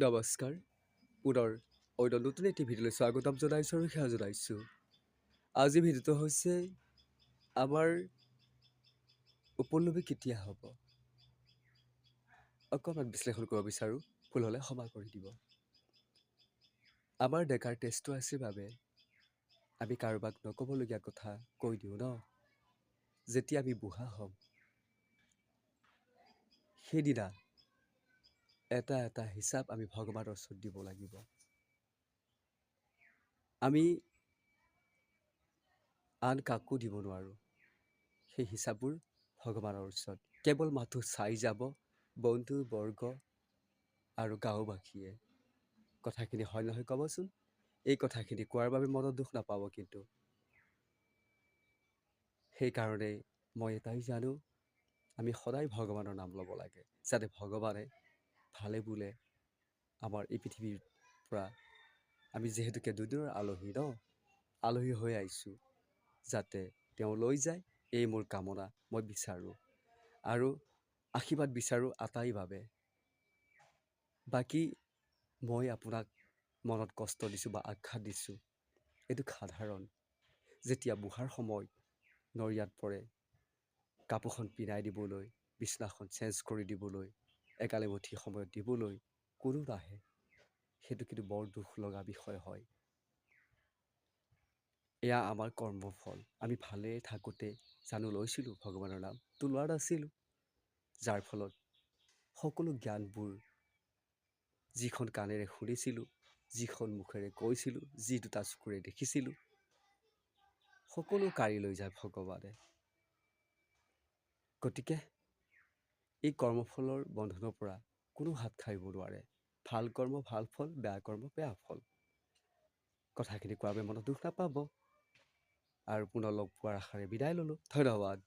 নমস্কাৰ পুনৰ অন্য নতুন এটি ভিডিঅ'লৈ স্বাগতম জনাইছোঁ আৰু সেৱা জনাইছোঁ। আজি ভিডিঅ'টো হৈছে আমাৰ উপলব্ধি কেতিয়া হ'ব অকণমান বিশ্লেষণ কৰিব বিচাৰোঁ, ভুল হ'লে ক্ষমা কৰি দিব। আমাৰ ডেকাৰ তেজটো আছে বাবে আমি কাৰোবাক নক'বলগীয়া কথা কৈ দিওঁ ন। যেতিয়া আমি বুঢ়া হ'ম সেইদিনা এটা এটা হিচাপ আমি ভগৱানৰ ওচৰত দিব লাগিব। আমি আন কাকো দিব নোৱাৰোঁ সেই হিচাপবোৰ ভগৱানৰ ওচৰত। কেৱল মাথো চাই যাব বন্ধু বৰ্গ আৰু গাঁওবাসীয়ে। কথাখিনি হয় নহয় ক'বচোন? এই কথাখিনি কোৱাৰ বাবে মনত দুখ নাপাব কিন্তু। সেইকাৰণে মই এটাই জানো, আমি সদায় ভগৱানৰ নাম ল'ব লাগে, যাতে ভগৱানে ভালে বোলে আমাৰ এই পৃথিৱীৰ পৰা, আমি যিহেতুকে দুদিনৰ আলহী ন, আলহী হৈ আহিছোঁ, যাতে তেওঁ লৈ যায় এই মোৰ কামনা মই বিচাৰোঁ আৰু আশীৰ্বাদ বিচাৰোঁ আটাইৰ বাবে। বাকী মই আপোনাক মনত কষ্ট দিছোঁ বা আঘাত দিছোঁ এইটো সাধাৰণ। যেতিয়া বুঢ়াৰ সময় নৰিয়াত পৰে, কাপোৰখন পিন্ধাই দিবলৈ, বিচনাখন চেঞ্জ কৰি দিবলৈ, একালি মুঠি সময়ত দিবলৈ কোনো নাহে, সেইটো কিন্তু বৰ দুখ লগা বিষয় হয়। এয়া আমাৰ কৰ্মফল। আমি ভালে থাকোঁতে জানো লৈছিলোঁ ভগৱানৰ নাম, তো লোৱা নাছিলোঁ, যাৰ ফলত সকলো জ্ঞানবোৰ যিখন কাণেৰে শুনিছিলোঁ, যিখন মুখেৰে কৈছিলোঁ, যি দুটা চকুৰে দেখিছিলোঁ, সকলো কাঢ়ি লৈ যায় ভগৱানে। গতিকে এই কৰ্মফলৰ বন্ধনৰ পৰা কোনো হাত সাৰিব নোৱাৰে। ভাল কৰ্ম ভাল ফল, বেয়া কৰ্ম বেয়া ফল। কথাখিনি কোৱাৰ বাবে মনত দুখ নাপাব আৰু পুনৰ লগ পোৱাৰ আশাৰে বিদায় ল'লোঁ। ধন্যবাদ।